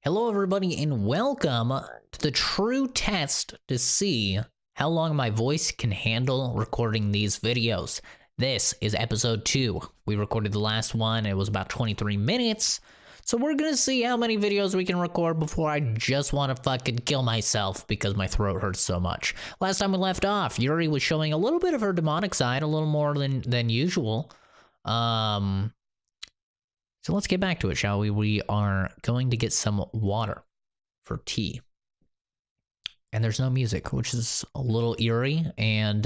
Hello everybody and welcome to the true test to see how long my voice can handle recording these videos. This is episode 2. We recorded the last one, it was about 23 minutes. So we're gonna see how many videos we can record before I just wanna fucking kill myself because my throat hurts so much. Last time we left off, Yuri was showing a little bit of her demonic side, a little more than usual. So let's get back to it, shall we? We are going to get some water for tea. And there's no music, which is a little eerie. And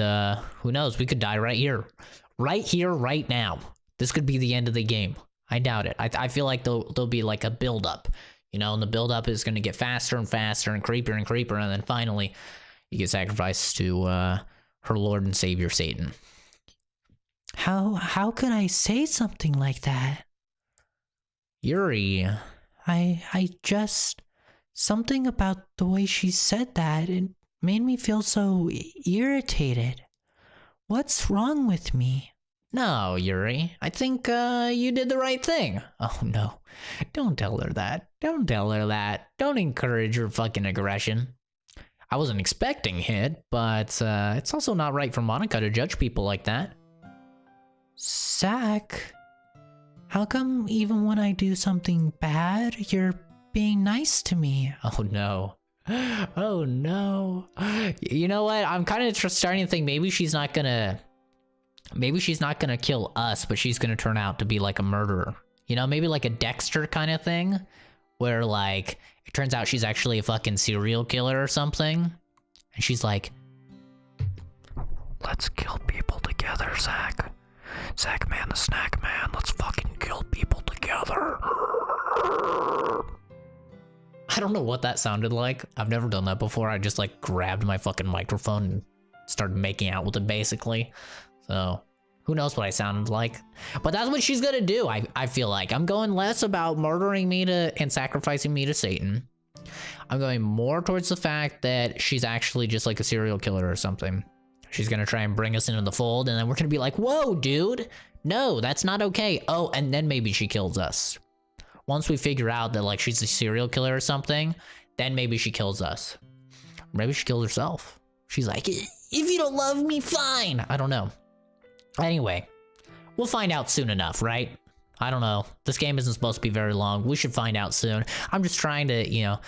who knows? We could die right here. Right here, right now. This could be the end of the game. I doubt it. I feel like there'll be like a build-up. You know, and the build-up is going to get faster and faster and creepier and creepier. And then finally, you get sacrificed to her Lord and Savior, Satan. How could I say something like that? Yuri, I just... Something about the way she said that, it made me feel so irritated. What's wrong with me? no, Yuri. I think you did the right thing. Oh no, don't tell her that. Don't tell her that. Don't encourage her fucking aggression. I wasn't expecting it, but it's also not right for Monica to judge people like that. Zack, how come even when I do something bad, you're being nice to me? Oh no. Oh no. You know what? I'm kind of starting to think maybe she's not gonna kill us, but she's gonna turn out to be like a murderer. You know, maybe like a Dexter kind of thing, where like it turns out she's actually a fucking serial killer or something, and she's like, let's kill people together, Zack. Zack man, the snack man, let's fucking kill people together. I don't know what that sounded like. I've never done that before. I just like grabbed my fucking microphone and started making out with it basically. So who knows what I sounded like, but that's what she's gonna do. I feel like I'm going less about murdering me and sacrificing me to Satan. I'm going more towards the fact that she's actually just like a serial killer or something. She's gonna try and bring us into the fold, and then we're gonna be like, whoa, dude, no, that's not okay. Oh, and then maybe she kills us. Once we figure out that like she's a serial killer or something, then maybe she kills us. Maybe she kills herself. She's like, if you don't love me, fine. I don't know. Anyway, we'll find out soon enough, right? I don't know. This game isn't supposed to be very long. We should find out soon. I'm just trying to, you know,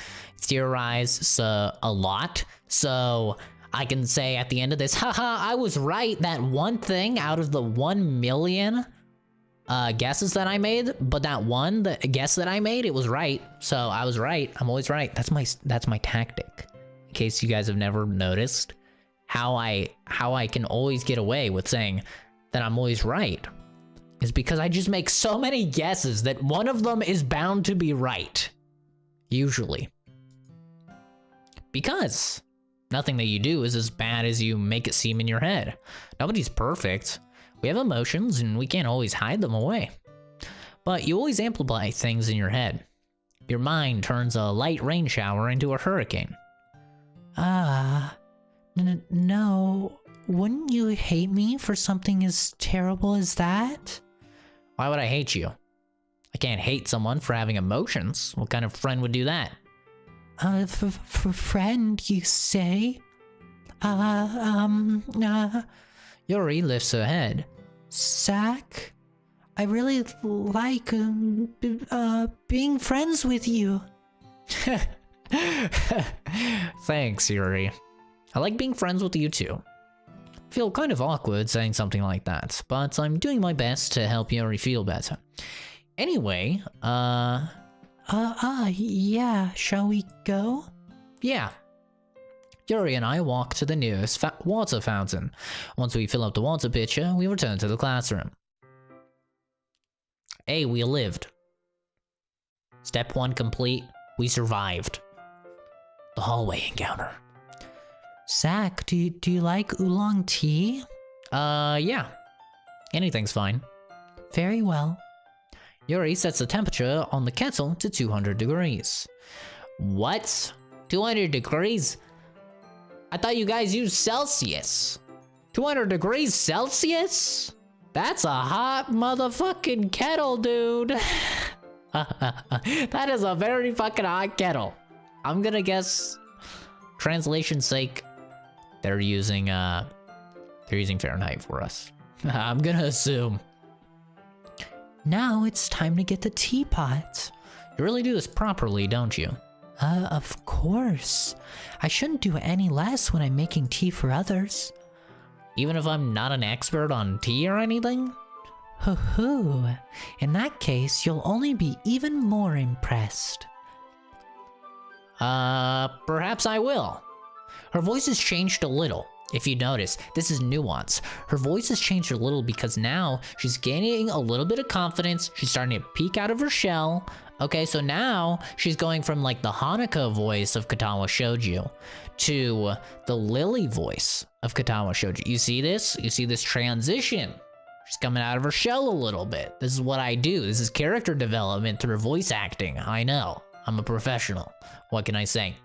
theorize a lot. So I can say at the end of this, haha, I was right. That one thing out of the 1 million guesses that I made, but the guess that I made, it was right. So I was right. I'm always right. That's my tactic. In case you guys have never noticed how I can always get away with saying that I'm always right is because I just make so many guesses that one of them is bound to be right. Usually. Because nothing that you do is as bad as you make it seem in your head. Nobody's perfect. We have emotions and we can't always hide them away. But you always amplify things in your head. Your mind turns a light rain shower into a hurricane. No. Wouldn't you hate me for something as terrible as that? Why would I hate you? I can't hate someone for having emotions. What kind of friend would do that? Friend, you say? Yuri lifts her head. Zack, I really like being friends with you. Thanks, Yuri. I like being friends with you too. Feel kind of awkward saying something like that, but I'm doing my best to help Yuri feel better. Anyway, yeah, shall we go? Yeah. Yuri and I walk to the nearest water fountain. Once we fill up the water pitcher, we return to the classroom. Hey, we lived. Step 1 complete. We survived. The hallway encounter. Zack, do you like oolong tea? Yeah. Anything's fine. Very well. Yuri sets the temperature on the kettle to 200 degrees. What? 200 degrees? I thought you guys used Celsius. 200 degrees Celsius? That's a hot motherfucking kettle, dude. That is a very fucking high kettle. I'm gonna guess, translation's sake, they're using Fahrenheit for us. I'm gonna assume. Now it's time to get the teapot. You really do this properly, don't you? Of course. I shouldn't do any less when I'm making tea for others. Even if I'm not an expert on tea or anything? Hoo-hoo. In that case, you'll only be even more impressed. Perhaps I will. Her voice has changed a little. If you notice, this is nuance. Her voice has changed a little because now she's gaining a little bit of confidence. She's starting to peek out of her shell. Okay, so now she's going from like the Hanukkah voice of Katawa Shoujo to the Lily voice of Katawa Shoujo. You see this? You see this transition? She's coming out of her shell a little bit. This is what I do. This is character development through voice acting. I know. I'm a professional. What can I say?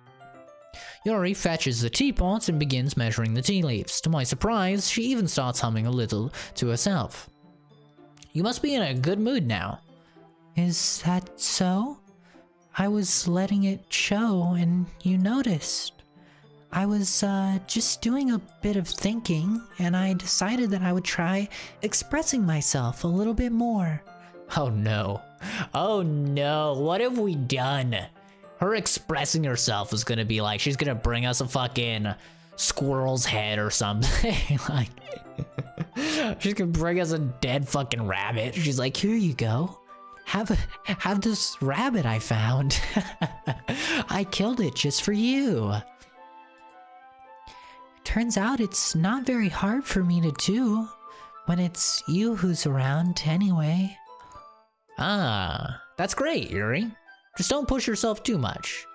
Yuri fetches the teapots and begins measuring the tea leaves. To my surprise, she even starts humming a little to herself. You must be in a good mood now. Is that so? I was letting it show and you noticed. I was just doing a bit of thinking and I decided that I would try expressing myself a little bit more. Oh no. Oh no. What have we done? Her expressing herself is gonna be like, she's gonna bring us a fucking squirrel's head or something. Like, she's gonna bring us a dead fucking rabbit. She's like, here you go. Have this rabbit I found. I killed it just for you. Turns out it's not very hard for me to do when it's you who's around anyway. Ah, that's great, Yuri. Just don't push yourself too much.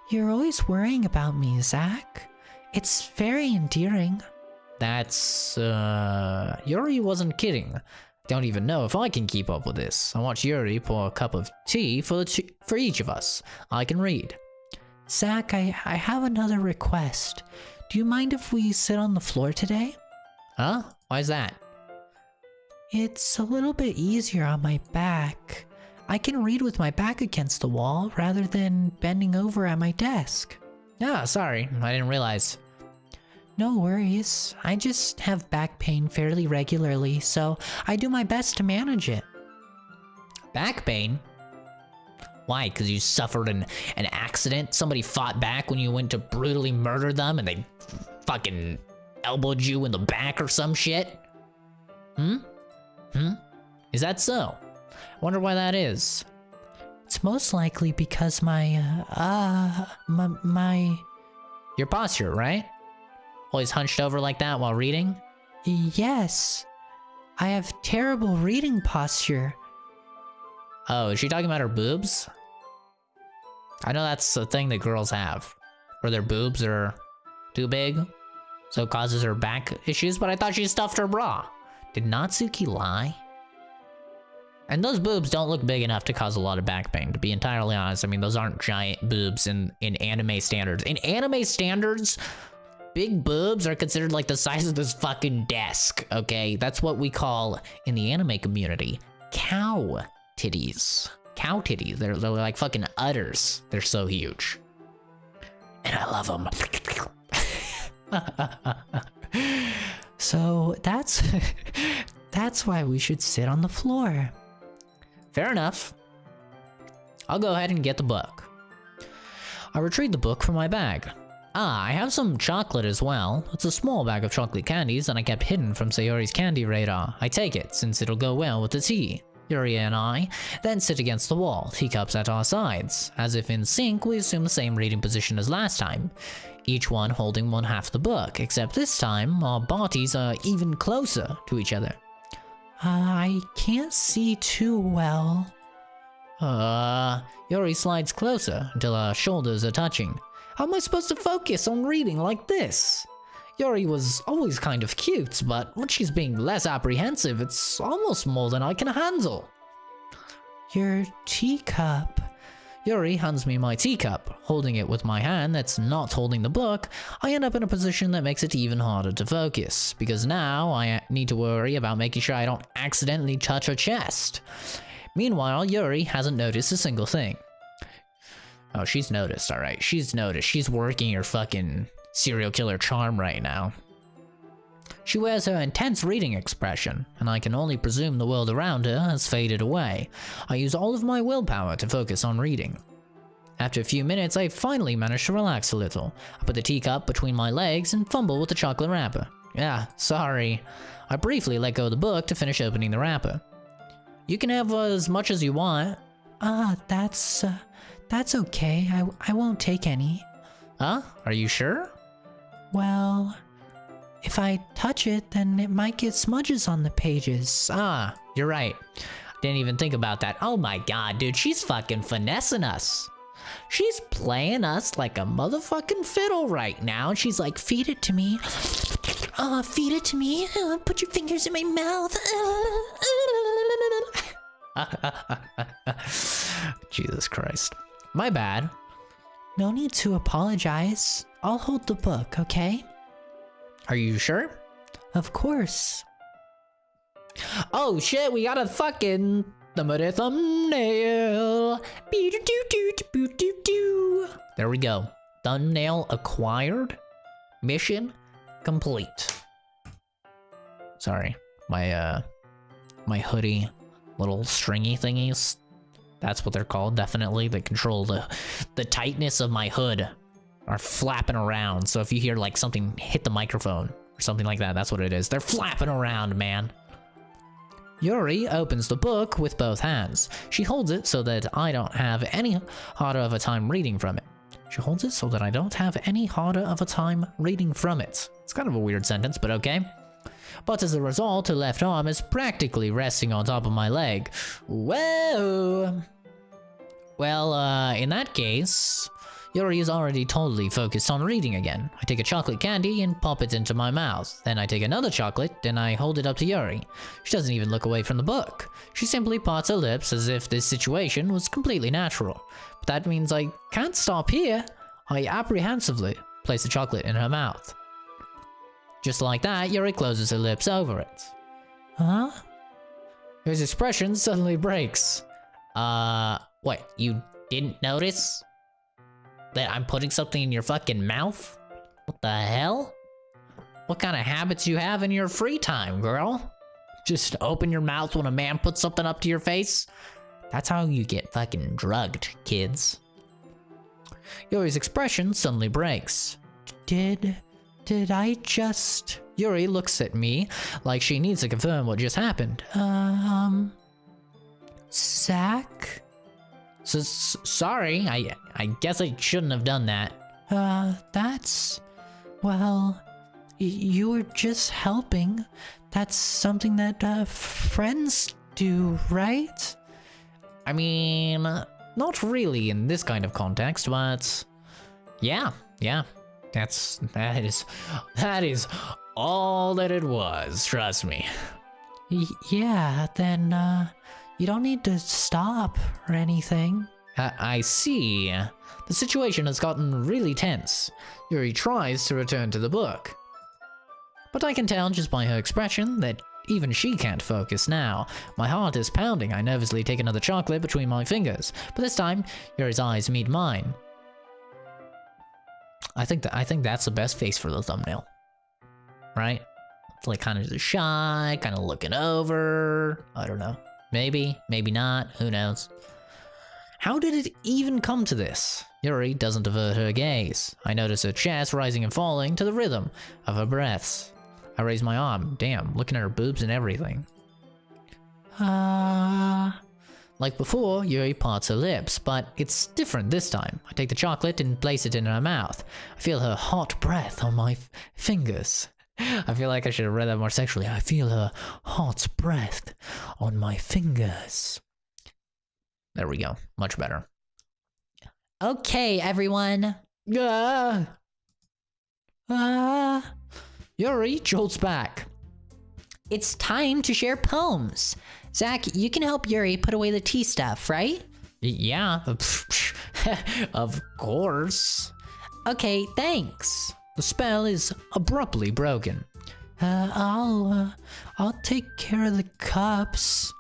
You're always worrying about me, Zack. It's very endearing. That's, Yuri wasn't kidding. Don't even know if I can keep up with this. I watch Yuri pour a cup of tea for each of us. I can read. Zack, I have another request. Do you mind if we sit on the floor today? Huh? Why's that? It's a little bit easier on my back. I can read with my back against the wall rather than bending over at my desk. Yeah, sorry. I didn't realize. No worries. I just have back pain fairly regularly, so I do my best to manage it. Back pain? Why? Because you suffered an accident? Somebody fought back when you went to brutally murder them and they fucking elbowed you in the back or some shit? Is that so? Wonder why that is. It's most likely because my Your posture, right? Always hunched over like that while reading? Yes. I have terrible reading posture. Oh, is she talking about her boobs? I know that's a thing that girls have, where their boobs are too big, so it causes her back issues, but I thought she stuffed her bra. Did Natsuki lie? And those boobs don't look big enough to cause a lot of back pain, to be entirely honest. I mean, those aren't giant boobs in anime standards. In anime standards, big boobs are considered like the size of this fucking desk, okay? That's what we call, in the anime community, cow titties. Cow titties. They're like fucking udders. They're so huge. And I love them. So that's why we should sit on the floor. Fair enough. I'll go ahead and get the book. I retrieve the book from my bag. Ah, I have some chocolate as well. It's a small bag of chocolate candies that I kept hidden from Sayori's candy radar. I take it, since it'll go well with the tea. Yuri and I then sit against the wall, teacups at our sides. As if in sync, we assume the same reading position as last time, each one holding one half the book, except this time, our bodies are even closer to each other. I can't see too well. Yuri slides closer until our shoulders are touching. How am I supposed to focus on reading like this? Yuri was always kind of cute, but when she's being less apprehensive, it's almost more than I can handle. Your teacup. Yuri hands me my teacup. Holding it with my hand that's not holding the book, I end up in a position that makes it even harder to focus, because now I need to worry about making sure I don't accidentally touch her chest. Meanwhile, Yuri hasn't noticed a single thing. Oh, she's noticed, alright. She's noticed. She's working her fucking serial killer charm right now. She wears her intense reading expression, and I can only presume the world around her has faded away. I use all of my willpower to focus on reading. After a few minutes, I finally managed to relax a little. I put the teacup between my legs and fumble with the chocolate wrapper. Yeah, sorry. I briefly let go of the book to finish opening the wrapper. You can have as much as you want. That's okay. I won't take any. Huh? Are you sure? Well, if I touch it, then it might get smudges on the pages. Ah, you're right. Didn't even think about that. Oh my god, dude, she's fucking finessing us. She's playing us like a motherfucking fiddle right now. And she's like, feed it to me. Feed it to me. Put your fingers in my mouth. Jesus Christ. My bad. No need to apologize. I'll hold the book, okay? Are you sure? Of course. Oh shit, we got a fucking thumbnail. There we go. Thumbnail acquired. Mission complete. Sorry, my hoodie little stringy thingies. That's what they're called, definitely. They control the tightness of my hood. Are flapping around. So if you hear like something hit the microphone or something like that, that's what it is. They're flapping around, man. Yuri opens the book with both hands. She holds it so that I don't have any harder of a time reading from it. She holds it so that I don't have any harder of a time reading from it. It's kind of a weird sentence, but okay. But as a result, her left arm is practically resting on top of my leg. Whoa! Well, in that case, Yuri is already totally focused on reading again. I take a chocolate candy and pop it into my mouth. Then I take another chocolate and I hold it up to Yuri. She doesn't even look away from the book. She simply parts her lips as if this situation was completely natural. But that means I can't stop here. I apprehensively place the chocolate in her mouth. Just like that, Yuri closes her lips over it. Huh? His expression suddenly breaks. What, you didn't notice that I'm putting something in your fucking mouth? What the hell? What kind of habits you have in your free time, girl? Just open your mouth when a man puts something up to your face? That's how you get fucking drugged, kids. Yuri's expression suddenly breaks. Did I just... Yuri looks at me like she needs to confirm what just happened. Zack? Sorry, I guess I shouldn't have done that. That's... Well, you were just helping. That's something that, friends do, right? I mean, not really in this kind of context, but... Yeah. That is all that it was, trust me. Yeah, then, you don't need to stop or anything. I see. The situation has gotten really tense. Yuri tries to return to the book. But I can tell just by her expression that even she can't focus now. My heart is pounding. I nervously take another chocolate between my fingers. But this time, Yuri's eyes meet mine. I think that's the best face for the thumbnail. Right? It's like kind of just shy, kind of looking over. I don't know. Maybe, maybe not, who knows. How did it even come to this? Yuri doesn't avert her gaze. I notice her chest rising and falling to the rhythm of her breaths. I raise my arm. Damn, looking at her boobs and everything. Like before, Yuri parts her lips, but it's different this time. I take the chocolate and place it in her mouth. I feel her hot breath on my fingers. I feel like I should have read that more sexually. I feel her hot breath on my fingers. There we go. Much better. Okay, everyone. Yuri jolts back. It's time to share poems. Zack, you can help Yuri put away the tea stuff, right? Yeah. Of course. Okay, thanks. The spell is abruptly broken. I'll take care of the cups.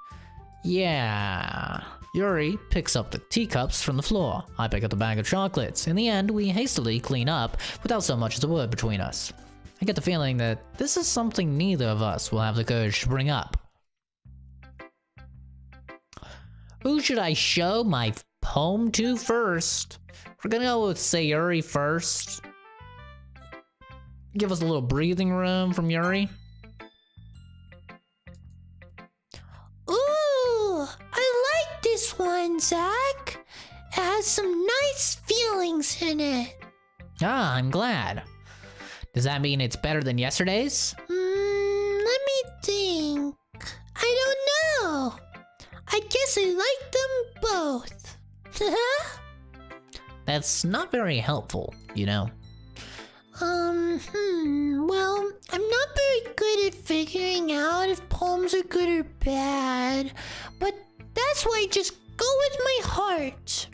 Yeah. Yuri picks up the teacups from the floor. I pick up the bag of chocolates. In the end, we hastily clean up without so much as a word between us. I get the feeling that this is something neither of us will have the courage to bring up. Who should I show my poem to first? We're gonna go with Sayuri first. Give us a little breathing room from Yuri. Ooh, I like this one, Zack. It has some nice feelings in it. Ah, I'm glad. Does that mean it's better than yesterday's? Let me think. I don't know. I guess I like them both. That's not very helpful, you know. Well, I'm not very good at figuring out if poems are good or bad, but that's why I just go with my heart.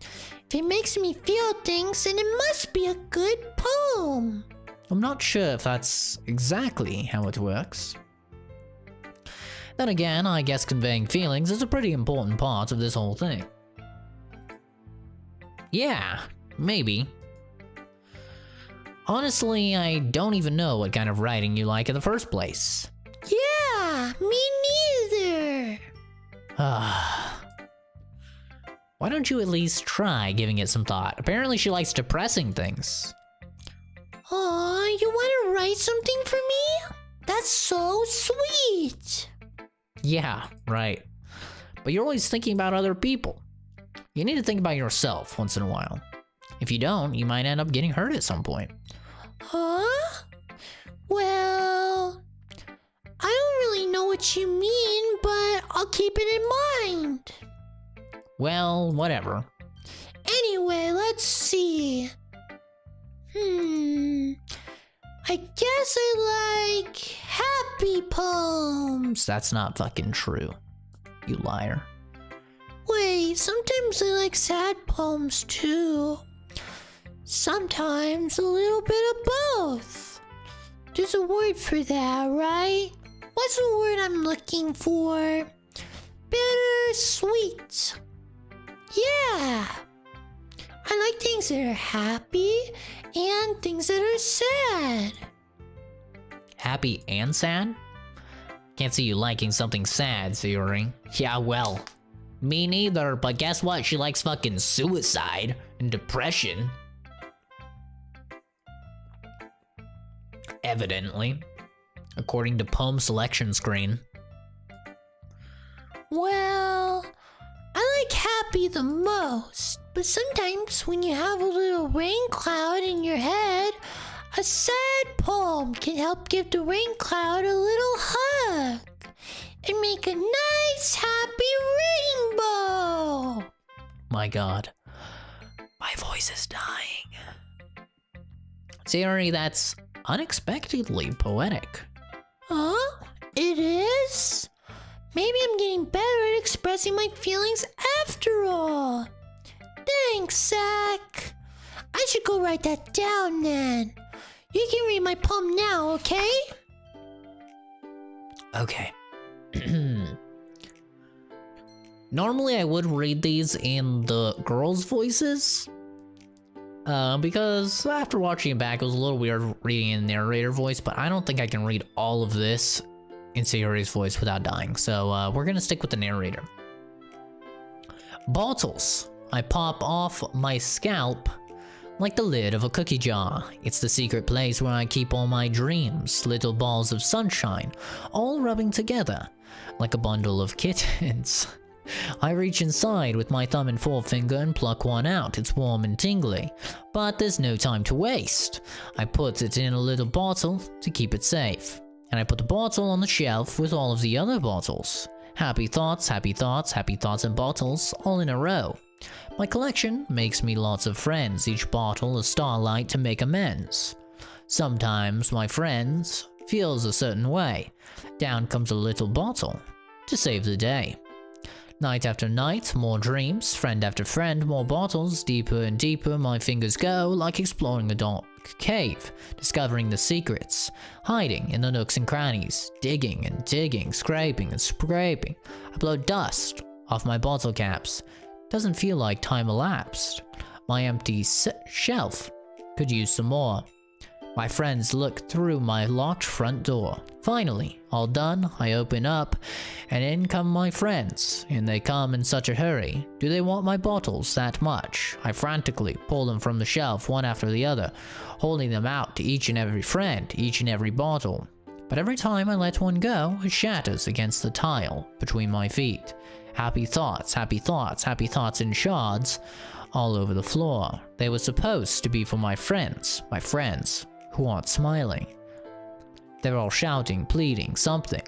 If it makes me feel things, then it must be a good poem. I'm not sure if that's exactly how it works. Then again, I guess conveying feelings is a pretty important part of this whole thing. Yeah, maybe. Honestly, I don't even know what kind of writing you like in the first place. Yeah, me neither. Why don't you at least try giving it some thought? Apparently she likes depressing things. Aw, you want to write something for me? That's so sweet. Yeah, right. But you're always thinking about other people. You need to think about yourself once in a while. If you don't, you might end up getting hurt at some point. Huh? Well, I don't really know what you mean, but I'll keep it in mind. Well, whatever. Anyway, let's see. I guess I like happy poems. That's not fucking true, you liar. Wait, sometimes I like sad poems too. Sometimes a little bit of both. There's a word for that, right? What's the word I'm looking for? Bittersweet. Yeah. I like things that are happy and things that are sad. Happy and sad? Can't see you liking something sad, Sayuri. Yeah, well, me neither, but guess what? She likes fucking suicide and depression. Evidently. According to poem selection screen. Well, I like happy the most, but sometimes when you have a little rain cloud in your head, a sad poem can help give the rain cloud a little hug and make a nice happy rainbow. My god. My voice is dying. Sayuri, that's unexpectedly poetic. Huh? It is? Maybe I'm getting better at expressing my feelings after all. Thanks, Zack. I should go write that down then. You can read my poem now, okay? Okay. Normally I would read these in the girls' voices. Because after watching it back, it was a little weird reading in narrator voice, but I don't think I can read all of this in Sayuri's voice without dying. So we're gonna stick with the narrator. Bottles. I pop off my scalp like the lid of a cookie jar. It's the secret place where I keep all my dreams, little balls of sunshine, all rubbing together like a bundle of kittens. I reach inside with my thumb and forefinger and pluck one out. It's warm and tingly, but there's no time to waste. I put it in a little bottle to keep it safe, and I put the bottle on the shelf with all of the other bottles. Happy thoughts, happy thoughts, happy thoughts and bottles, all in a row. My collection makes me lots of friends, each bottle a starlight to make amends. Sometimes my friends feels a certain way. Down comes a little bottle to save the day. Night after night, more dreams, friend after friend, more bottles, deeper and deeper my fingers go, like exploring a dark cave, discovering the secrets, hiding in the nooks and crannies, digging and digging, scraping and scraping. I blow dust off my bottle caps. Doesn't feel like time elapsed. My empty shelf could use some more. My friends look through my locked front door. Finally, all done, I open up, and in come my friends, and they come in such a hurry. Do they want my bottles that much? I frantically pull them from the shelf one after the other, holding them out to each and every friend, each and every bottle. But every time I let one go, it shatters against the tile between my feet. Happy thoughts, happy thoughts, happy thoughts in shards all over the floor. They were supposed to be for my friends who aren't smiling. They're all shouting, pleading, something.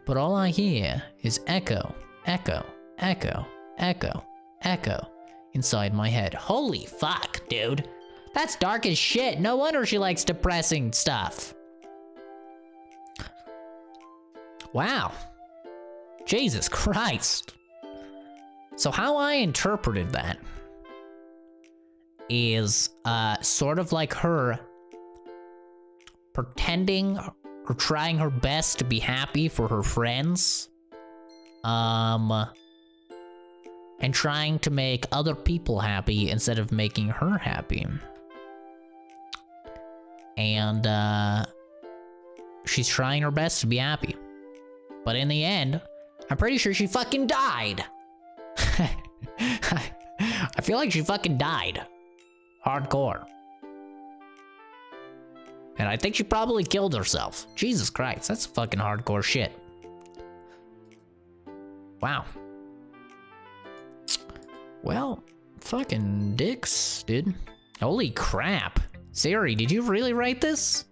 But all I hear is echo, echo, echo, echo, echo inside my head. Holy fuck, dude. That's dark as shit. No wonder she likes depressing stuff. Wow. Jesus Christ. So how I interpreted that is sort of like her pretending or trying her best to be happy for her friends, and trying to make other people happy instead of making her happy. And she's trying her best to be happy, but in the end, I'm pretty sure she fucking died. I feel like she fucking died. Hardcore. And I think she probably killed herself. Jesus Christ, that's fucking hardcore shit. Wow. Well, fucking dicks, dude. Holy crap. Siri, did you really write this?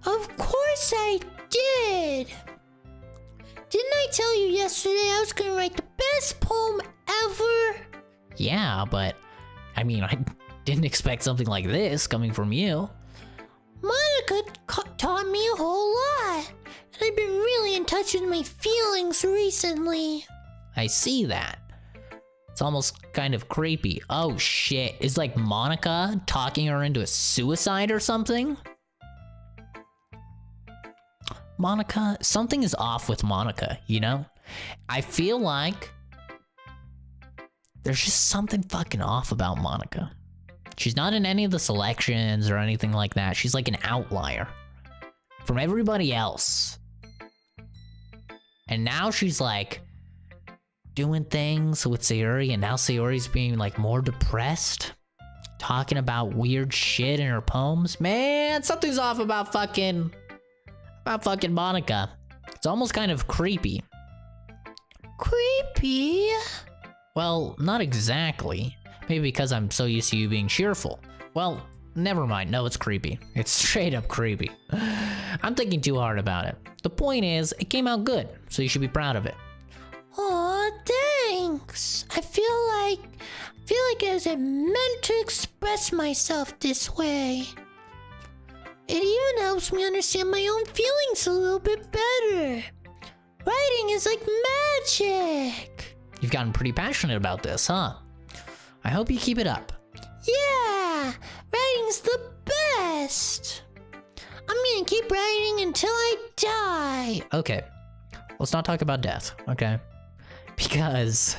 Of course I did. Didn't I tell you yesterday I was gonna write the best poem ever? Yeah, but I mean, I didn't expect something like this coming from you. Monica taught me a whole lot, and I've been really in touch with my feelings recently. I see that. It's almost kind of creepy. Oh shit, is like Monica talking her into a suicide or something? Monica, something is off with Monica, you know? I feel like there's just something fucking off about Monica. She's not in any of the selections or anything like that. She's like an outlier from everybody else. And now she's like doing things with Sayuri, and now Sayuri's being like more depressed, talking about weird shit in her poems. Man, something's off about fucking Monica. It's almost kind of creepy. Creepy? Well, not exactly. Maybe because I'm so used to you being cheerful. Well, never mind. No, it's creepy. It's straight up creepy. I'm thinking too hard about it. The point is, it came out good, so you should be proud of it. Aw, thanks. I feel like I was meant to express myself this way. It even helps me understand my own feelings a little bit better. Writing is like magic. You've gotten pretty passionate about this, huh? I hope you keep it up. Yeah, writing's the best. I'm gonna keep writing until I die. Okay, let's not talk about death, okay? Because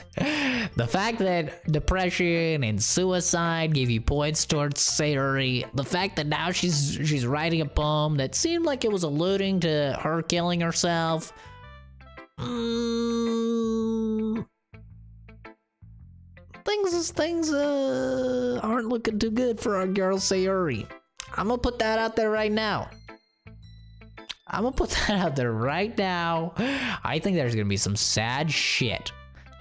the fact that depression and suicide gave you points towards Sayuri, the fact that now she's writing a poem that seemed like it was alluding to her killing herself, things aren't looking too good for our girl Sayuri. I'm gonna put that out there right now. I think there's gonna be some sad shit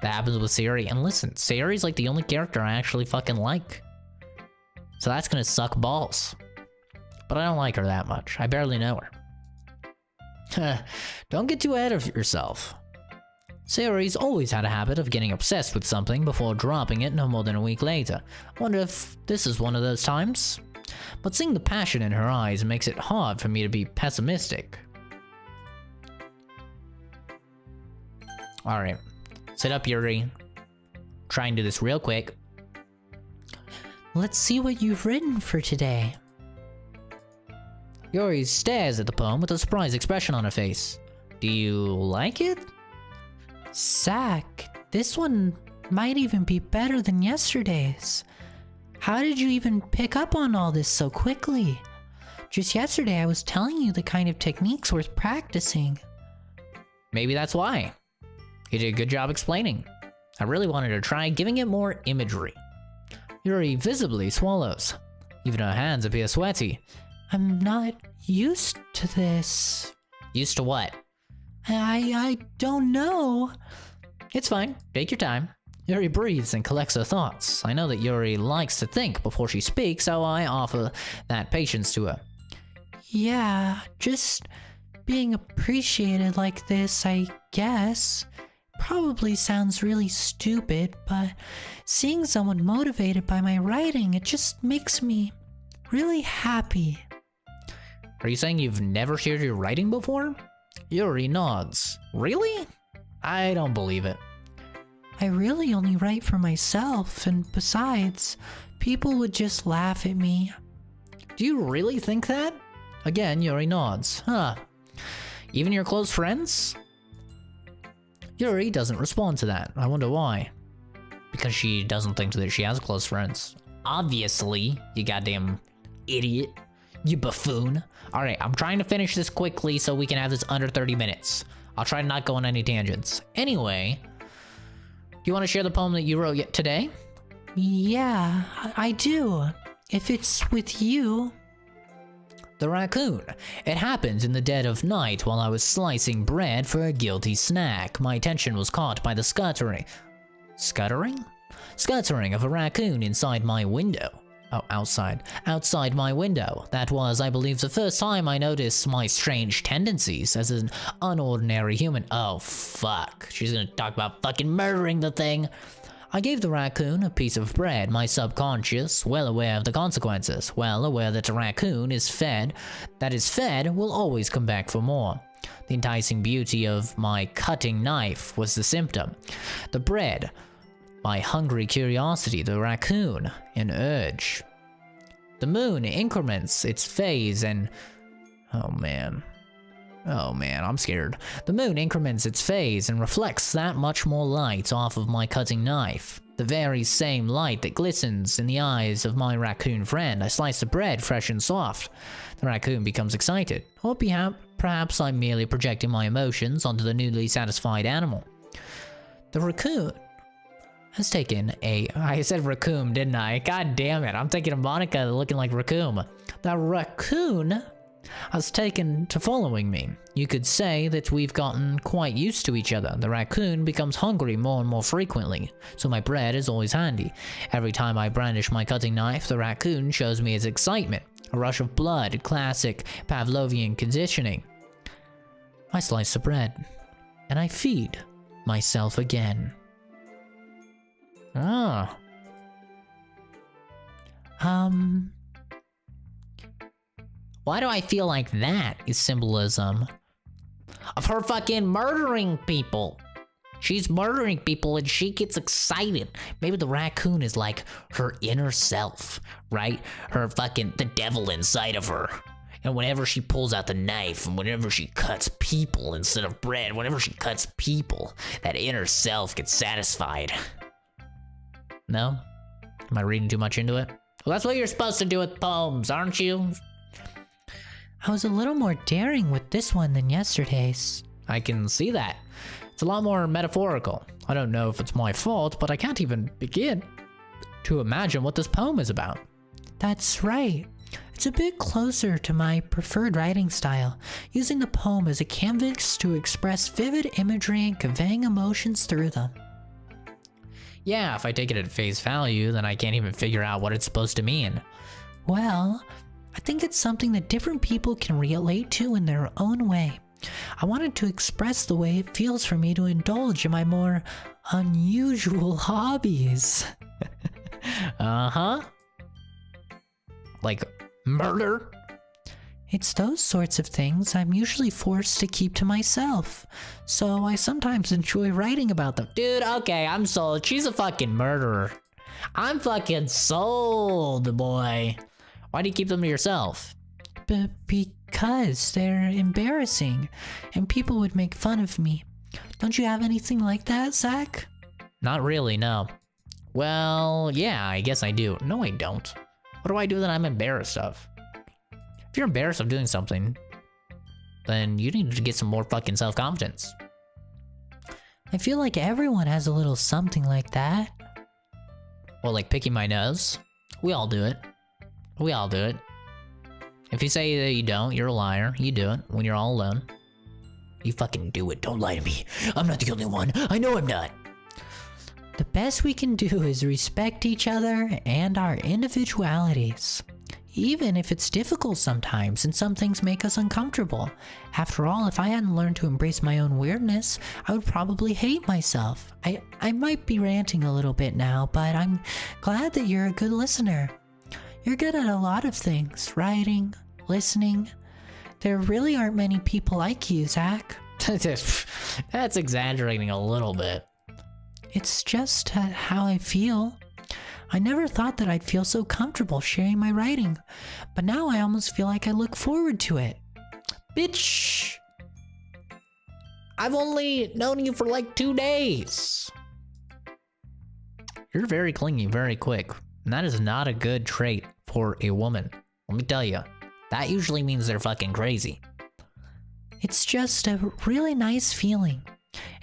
that happens with Sayuri. And listen, Sayuri's like the only character I actually fucking like. So that's gonna suck balls. But I don't like her that much. I barely know her. Don't get too ahead of yourself. Sayuri's always had a habit of getting obsessed with something before dropping it no more than a week later. Wonder if this is one of those times? But seeing the passion in her eyes makes it hard for me to be pessimistic. Alright, Sit up, Yuri. Try and do this real quick. Let's see what you've written for today. Yuri stares at the poem with a surprised expression on her face. Do you like it? Zack, this one might even be better than yesterday's. How did you even pick up on all this so quickly? Just yesterday I was telling you the kind of techniques worth practicing. Maybe that's why. You did a good job explaining. I really wanted to try giving it more imagery. Yuri visibly swallows. Even her hands appear sweaty. I'm not used to this. Used to what? I don't know. It's fine. Take your time. Yuri breathes and collects her thoughts. I know that Yuri likes to think before she speaks, so I offer that patience to her. Yeah, just being appreciated like this, I guess. Probably sounds really stupid, but seeing someone motivated by my writing, it just makes me really happy. Are you saying you've never shared your writing before? Yuri nods. Really? I don't believe it. I really only write for myself, and besides, people would just laugh at me. Do you really think that? Again, Yuri nods. Huh. Even your close friends? Yuri doesn't respond to that. I wonder why. Because she doesn't think that she has close friends. Obviously, you goddamn idiot. You buffoon. Alright, I'm trying to finish this quickly so we can have this under 30 minutes. I'll try to not go on any tangents. Anyway, do you want to share the poem that you wrote today? Yeah, I do. If it's with you. The raccoon. It happens in the dead of night while I was slicing bread for a guilty snack. My attention was caught by the scuttering of a raccoon inside my window. Oh, outside my window. That was, I believe, the first time I noticed my strange tendencies as an unordinary human. Oh, fuck. She's gonna talk about fucking murdering the thing. I gave the raccoon a piece of bread, my subconscious, well aware of the consequences, well aware that a raccoon is fed, will always come back for more. The enticing beauty of my cutting knife was the symptom. The bread, my hungry curiosity, the raccoon, an urge. The moon increments its phase and... Oh man, I'm scared. The moon increments its phase and reflects that much more light off of my cutting knife. The very same light that glistens in the eyes of my raccoon friend. I slice the bread fresh and soft. The raccoon becomes excited. Or perhaps I'm merely projecting my emotions onto the newly satisfied animal. The raccoon has taken a... I said raccoon, didn't I? God damn it, I'm thinking of Monica looking like raccoon. The raccoon has taken to following me. You could say that we've gotten quite used to each other. The raccoon becomes hungry more and more frequently, so my bread is always handy. Every time I brandish my cutting knife, the raccoon shows me its excitement. A rush of blood, classic Pavlovian conditioning. I slice the bread, and I feed myself again. Ah. Why do I feel like that is symbolism of her fucking murdering people? She's murdering people and she gets excited. Maybe the raccoon is like her inner self, right? Her fucking, the devil inside of her. And whenever she pulls out the knife and whenever she cuts people instead of bread, whenever she cuts people, that inner self gets satisfied. No? Am I reading too much into it? Well, that's what you're supposed to do with poems, aren't you? I was a little more daring with this one than yesterday's. I can see that. It's a lot more metaphorical. I don't know if it's my fault, but I can't even begin to imagine what this poem is about. That's right. It's a bit closer to my preferred writing style, using the poem as a canvas to express vivid imagery and conveying emotions through them. Yeah, if I take it at face value, then I can't even figure out what it's supposed to mean. Well, I think it's something that different people can relate to in their own way. I wanted to express the way it feels for me to indulge in my more unusual hobbies. Uh-huh. Like murder? It's those sorts of things I'm usually forced to keep to myself, so I sometimes enjoy writing about them. Dude, okay, I'm sold. She's a fucking murderer. I'm fucking sold, boy. Why do you keep them to yourself? Because they're embarrassing, and people would make fun of me. Don't you have anything like that, Zack? Not really, no. Well, yeah, I guess I do. No, I don't. What do I do that I'm embarrassed of? If you're embarrassed of doing something, then you need to get some more fucking self-confidence. I feel like everyone has a little something like that. Well, like picking my nose. We all do it. We all do it. If you say that you don't, you're a liar. You do it when you're all alone. You fucking do it. Don't lie to me. I'm not the only one. I know I'm not. The best we can do is respect each other and our individualities. Even if it's difficult sometimes and some things make us uncomfortable. After all, if I hadn't learned to embrace my own weirdness, I would probably hate myself. I might be ranting a little bit now, but I'm glad that you're a good listener. You're good at a lot of things, writing, listening. There really aren't many people like you, Zack. That's exaggerating a little bit. It's just how I feel. I never thought that I'd feel so comfortable sharing my writing, but now I almost feel like I look forward to it. Bitch! I've only known you for like 2 days. You're very clingy very quick, and that is not a good trait for a woman. Let me tell you, that usually means they're fucking crazy. It's just a really nice feeling,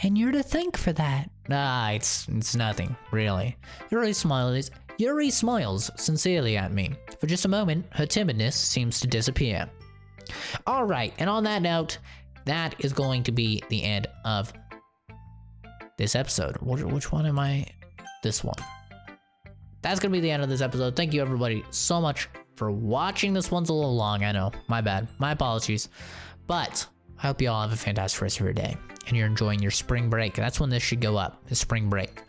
and you're to thank for that. Nah, it's nothing, really. Yuri smiles sincerely at me. For just a moment, her timidness seems to disappear. Alright, and on that note, that is going to be the end of this episode. Which one am I? This one. That's gonna be the end of this episode. Thank you everybody so much for watching. This one's a little long, I know. My bad. My apologies. But I hope you all have a fantastic rest of your day. And you're enjoying your spring break. That's when this should go up, is spring break.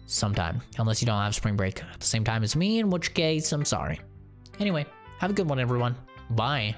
Sometime. Unless you don't have spring break at the same time as me, in which case, I'm sorry. Anyway, have a good one, everyone. Bye.